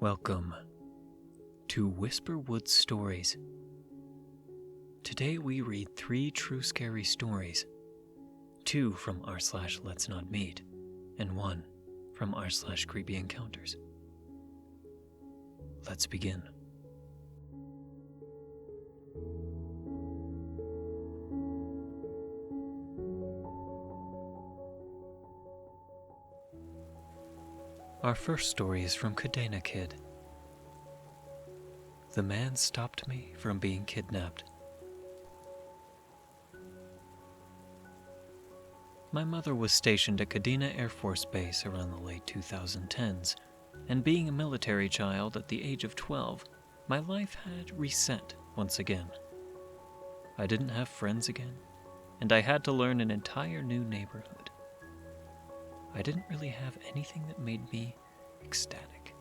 Welcome to Whisperwood Stories. Today we read 3 true scary stories, 2 from r/letsnotmeet, and 1 from r/creepyencounters. Let's begin. Our first story is from Kadena-Kid. The man stopped me from being kidnapped. My mother was stationed at Kadena Air Force Base around the late 2010s, and being a military child at the age of 12, my life had reset once again. I didn't have friends again, and I had to learn an entire new neighborhood. I didn't really have anything that made me ecstatic.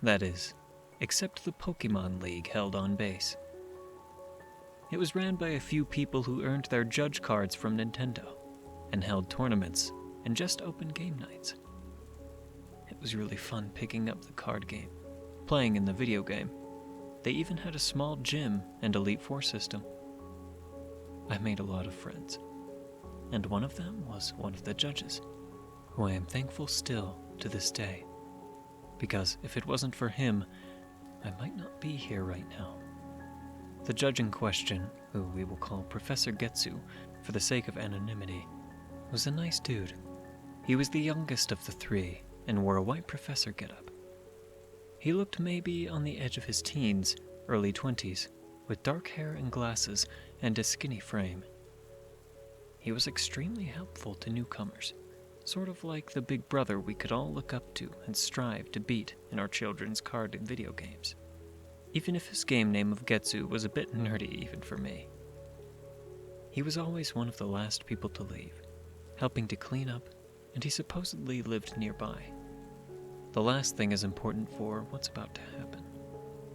That is, except the Pokemon League held on base. It was ran by a few people who earned their judge cards from Nintendo, and held tournaments and just open game nights. It was really fun picking up the card game, playing in the video game. They even had a small gym and Elite Four system. I made a lot of friends, and one of them was one of the judges, who I am thankful still to this day, because if it wasn't for him, I might not be here right now. The judge in question, who we will call Professor Getsu for the sake of anonymity, was a nice dude. He was the youngest of the 3 and wore a white professor getup. He looked maybe on the edge of his teens, early 20s, with dark hair and glasses and a skinny frame. He was extremely helpful to newcomers, sort of like the big brother we could all look up to and strive to beat in our children's card and video games, even if his game name of Getsu was a bit nerdy even for me. He was always one of the last people to leave, helping to clean up, and he supposedly lived nearby. The last thing is important for what's about to happen.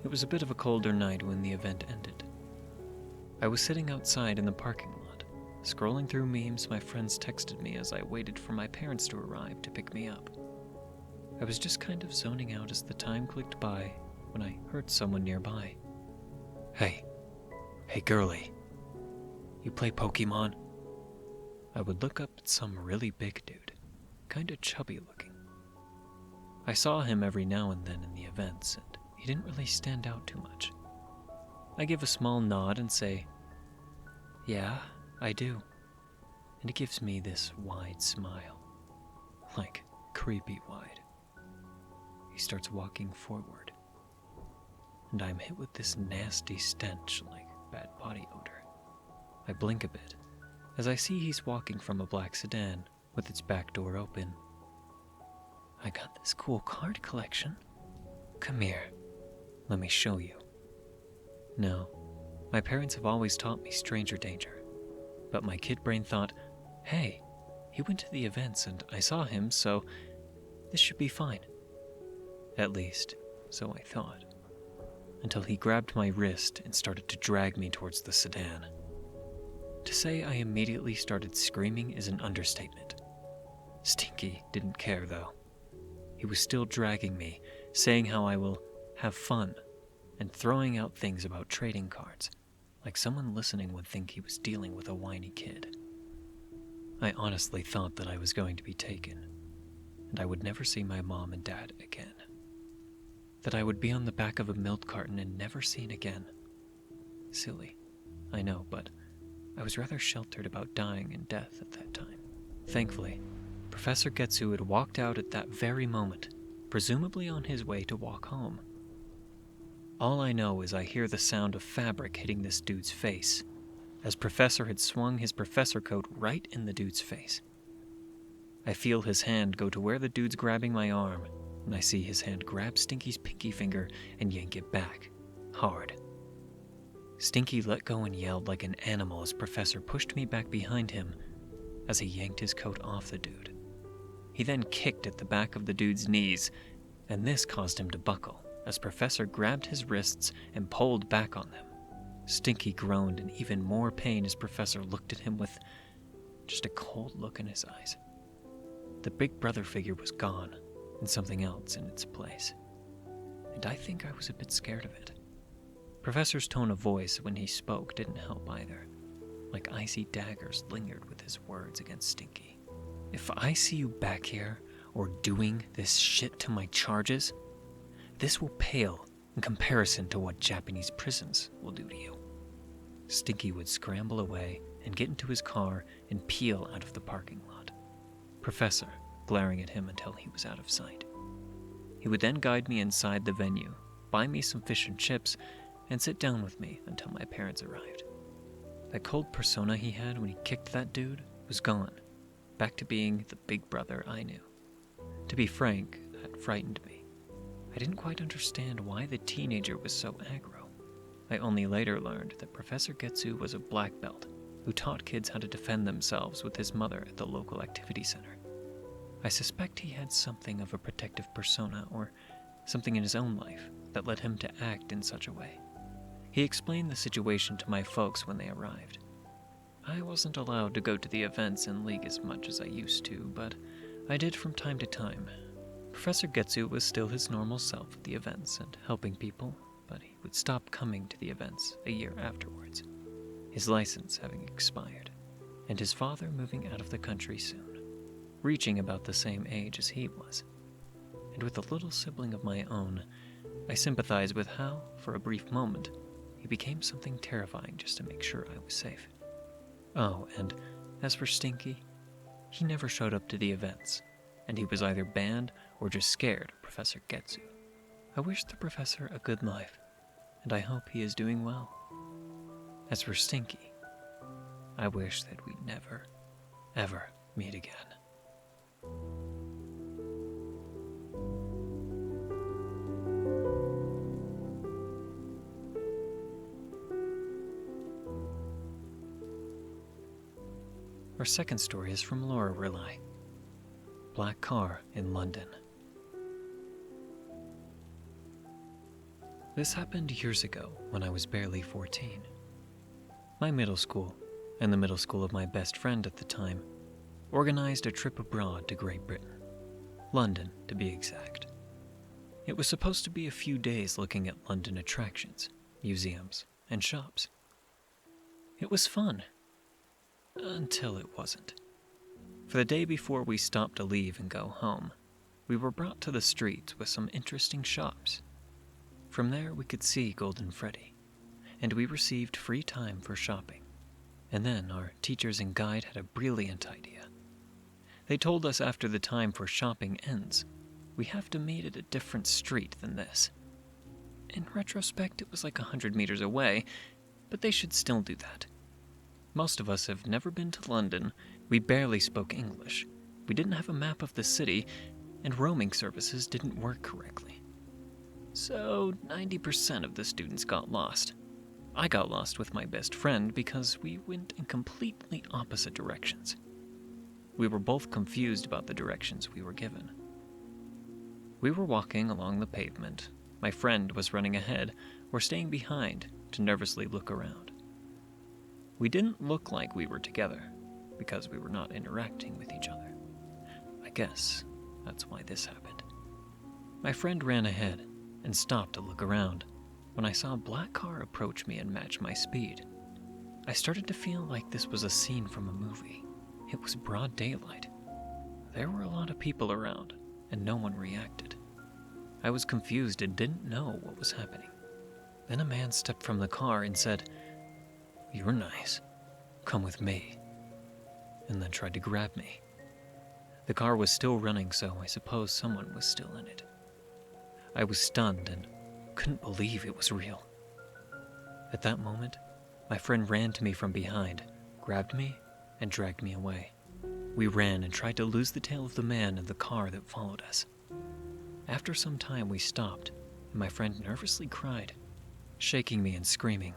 It was a bit of a colder night when the event ended. I was sitting outside in the parking lot, scrolling through memes my friends texted me as I waited for my parents to arrive to pick me up. I was just kind of zoning out as the time clicked by when I heard someone nearby. Hey girlie, you play Pokemon?" I would look up at some really big dude, kinda chubby looking. I saw him every now and then in the events, and he didn't really stand out too much. I give a small nod and say, "Yeah, I do." And he gives me this wide smile, like creepy wide. He starts walking forward, and I'm hit with this nasty stench like bad body odor. I blink a bit as I see he's walking from a black sedan with its back door open. "I got this cool card collection. Come here, let me show you." No, my parents have always taught me stranger danger, but my kid brain thought, hey, he went to the events and I saw him, so this should be fine. At least, so I thought, until he grabbed my wrist and started to drag me towards the sedan. To say I immediately started screaming is an understatement. Stinky didn't care though. He was still dragging me, saying how I will have fun, and throwing out things about trading cards, like someone listening would think he was dealing with a whiny kid. I honestly thought that I was going to be taken, and I would never see my mom and dad again. That I would be on the back of a milk carton and never seen again. Silly, I know, but I was rather sheltered about dying and death at that time. Thankfully, Professor Getsu had walked out at that very moment, presumably on his way to walk home. All I know is I hear the sound of fabric hitting this dude's face, as Professor had swung his professor coat right in the dude's face. I feel his hand go to where the dude's grabbing my arm, and I see his hand grab Stinky's pinky finger and yank it back, hard. Stinky let go and yelled like an animal as Professor pushed me back behind him as he yanked his coat off the dude. He then kicked at the back of the dude's knees, and this caused him to buckle as Professor grabbed his wrists and pulled back on them. Stinky groaned in even more pain as Professor looked at him with just a cold look in his eyes. The big brother figure was gone, and something else in its place. and I think I was a bit scared of it. Professor's tone of voice when he spoke didn't help either. Like icy daggers lingered with his words against Stinky. If I see you back here, or doing this shit to my charges, this will pale in comparison to what Japanese prisons will do to you. Stinky would scramble away and get into his car and peel out of the parking lot. Professor glaring at him until he was out of sight. He would then guide me inside the venue, buy me some fish and chips, and sit down with me until my parents arrived. That cold persona he had when he kicked that dude was gone, back to being the big brother I knew. To be frank, that frightened me. I didn't quite understand why the teenager was so aggro. I only later learned that Professor Getsu was a black belt who taught kids how to defend themselves with his mother at the local activity center. I suspect he had something of a protective persona or something in his own life that led him to act in such a way. He explained the situation to my folks when they arrived. I wasn't allowed to go to the events in League as much as I used to, but I did from time to time. Professor Getsu was still his normal self at the events and helping people, but he would stop coming to the events a year afterwards, his license having expired, and his father moving out of the country soon, reaching about the same age as he was. And with a little sibling of my own, I sympathized with how, for a brief moment, he became something terrifying just to make sure I was safe. Oh, and as for Stinky, he never showed up to the events, and he was either banned or just scared of Professor Getsu. I wish the professor a good life, and I hope he is doing well. As for Stinky, I wish that we'd never, ever meet again. Our second story is from Loraralei. Black car in London. This happened years ago when I was barely 14. My middle school, and the middle school of my best friend at the time, organized a trip abroad to Great Britain. London, to be exact. It was supposed to be a few days looking at London attractions, museums, and shops. It was fun. Until it wasn't. For the day before we stopped to leave and go home, we were brought to the streets with some interesting shops. From there we could see Golden Freddy, and we received free time for shopping. And then our teachers and guide had a brilliant idea. They told us after the time for shopping ends, we have to meet at a different street than this. In retrospect, it was like 100 meters away, but they should still do that. Most of us have never been to London, we barely spoke English, we didn't have a map of the city, and roaming services didn't work correctly. So 90% of the students got lost. I got lost with my best friend because we went in completely opposite directions. We were both confused about the directions we were given. We were walking along the pavement. My friend was running ahead or staying behind to nervously look around. We didn't look like we were together, because we were not interacting with each other. I guess that's why this happened. My friend ran ahead and stopped to look around when I saw a black car approach me and match my speed. I started to feel like this was a scene from a movie. It was broad daylight. There were a lot of people around, and no one reacted. I was confused and didn't know what was happening. Then a man stepped from the car and said, "You're nice. Come with me," and then tried to grab me. The car was still running, so I suppose someone was still in it. I was stunned and couldn't believe it was real. At that moment, my friend ran to me from behind, grabbed me, and dragged me away. We ran and tried to lose the tail of the man in the car that followed us. After some time, we stopped, and my friend nervously cried, shaking me and screaming,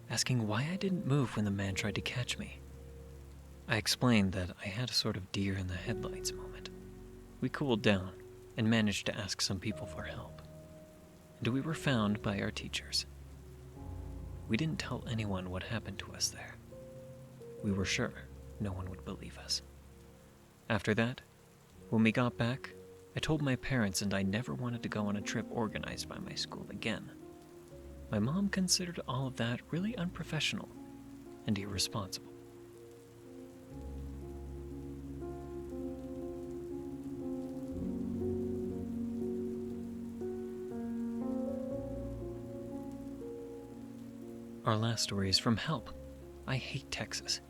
asking why I didn't move when the man tried to catch me. I explained that I had a sort of deer in the headlights moment. We cooled down and managed to ask some people for help. And we were found by our teachers. We didn't tell anyone what happened to us there. We were sure no one would believe us. After that, when we got back, I told my parents and I never wanted to go on a trip organized by my school again. My mom considered all of that really unprofessional and irresponsible. Our last story is from Help. I Hate Texas.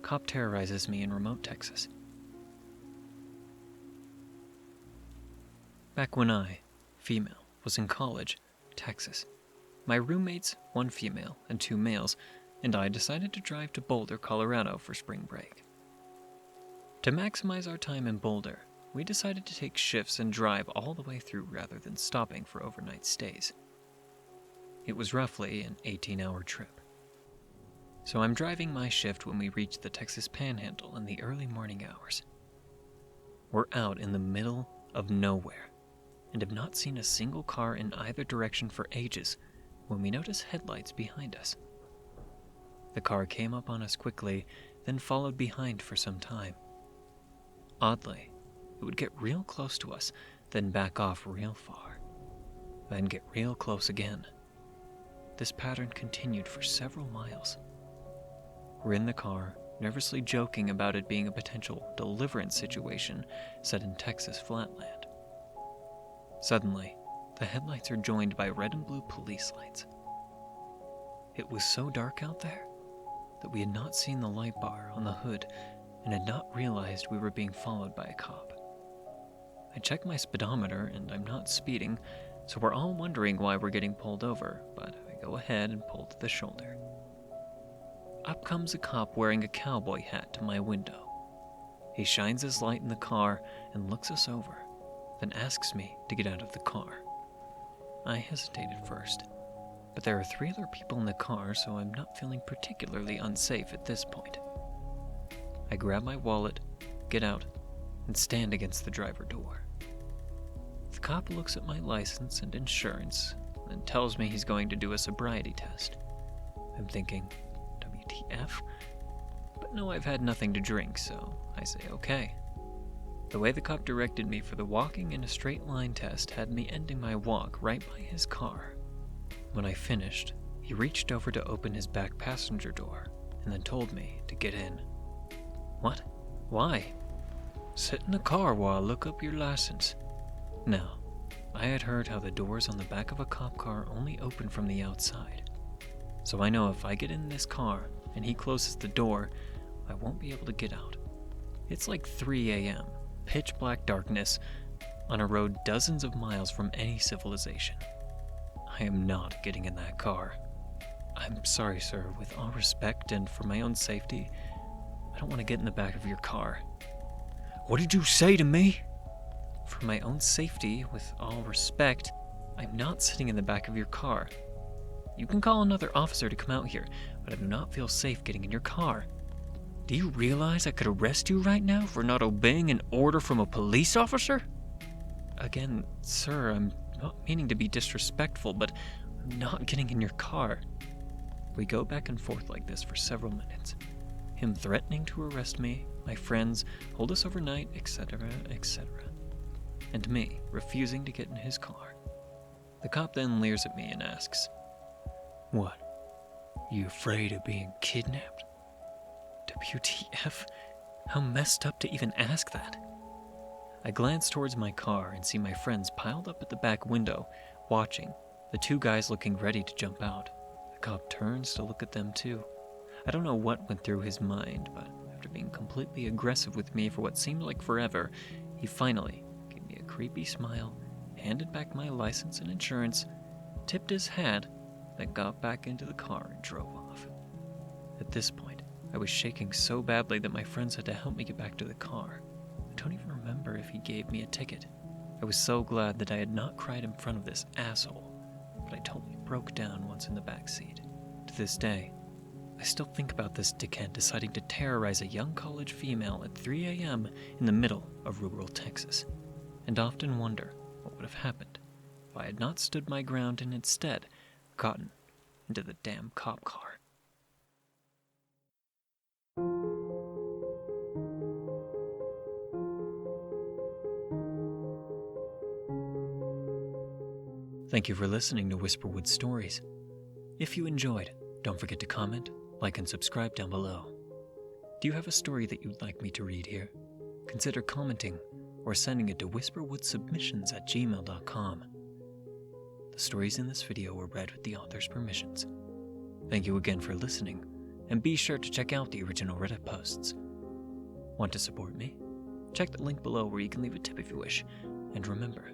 Cop terrorizes me in remote Texas. Back when I, female, was in college, Texas, my roommates, one female and two males, and I decided to drive to Boulder, Colorado for spring break. To maximize our time in Boulder, we decided to take shifts and drive all the way through rather than stopping for overnight stays. It was roughly an 18-hour trip. So I'm driving my shift when we reach the Texas Panhandle in the early morning hours. We're out in the middle of nowhere and have not seen a single car in either direction for ages when we notice headlights behind us. The car came up on us quickly, then followed behind for some time. Oddly, it would get real close to us, then back off real far, then get real close again. This pattern continued for several miles. We're in the car, nervously joking about it being a potential deliverance situation set in Texas flatland. Suddenly, the headlights are joined by red and blue police lights. It was so dark out there that we had not seen the light bar on the hood and had not realized we were being followed by a cop. I checked my speedometer and I'm not speeding, so we're all wondering why we're getting pulled over, but I go ahead and pull to the shoulder. Up comes a cop wearing a cowboy hat to my window. He shines his light in the car and looks us over, then asks me to get out of the car. I hesitated first, but there are 3 other people in the car, so I'm not feeling particularly unsafe at this point. I grab my wallet, get out, and stand against the driver door. The cop looks at my license and insurance and tells me he's going to do a sobriety test. I'm thinking, WTF? But no, I've had nothing to drink, so I say okay. The way the cop directed me for the walking in a straight line test had me ending my walk right by his car. When I finished, he reached over to open his back passenger door and then told me to get in. What? Why? Sit in the car while I look up your license. Now, I had heard how the doors on the back of a cop car only open from the outside. So I know if I get in this car and he closes the door, I won't be able to get out. It's like 3 a.m., pitch black darkness, on a road dozens of miles from any civilization. I am not getting in that car. I'm sorry, sir, with all respect and for my own safety, I don't want to get in the back of your car. What did you say to me? For my own safety, with all respect, I'm not sitting in the back of your car. You can call another officer to come out here, but I do not feel safe getting in your car. Do you realize I could arrest you right now for not obeying an order from a police officer? Again, sir, I'm not meaning to be disrespectful, but I'm not getting in your car. We go back and forth like this for several minutes. Him threatening to arrest me, my friends, hold us overnight, etc., etc. And me refusing to get in his car. The cop then leers at me and asks, "What? You afraid of being kidnapped?" WTF? How messed up to even ask that. I glance towards my car and see my friends piled up at the back window, watching, the 2 guys looking ready to jump out. The cop turns to look at them too. I don't know what went through his mind, but after being completely aggressive with me for what seemed like forever, he finally gave me a creepy smile, handed back my license and insurance, tipped his hat, then got back into the car and drove off. At this point, I was shaking so badly that my friends had to help me get back to the car. I don't even remember if he gave me a ticket. I was so glad that I had not cried in front of this asshole, but I totally broke down once in the back seat. To this day, I still think about this dickhead deciding to terrorize a young college female at 3 a.m. in the middle of rural Texas, and often wonder what would have happened if I had not stood my ground and instead gotten into the damn cop car. Thank you for listening to Whisperwood Stories. If you enjoyed, don't forget to comment, like, and subscribe down below. Do you have a story that you'd like me to read here? Consider commenting or sending it to whisperwoodsubmissions@gmail.com. The stories in this video were read with the author's permissions. Thank you again for listening, and be sure to check out the original Reddit posts. Want to support me? Check the link below where you can leave a tip if you wish. And remember,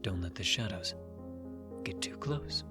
don't let the shadows get too close.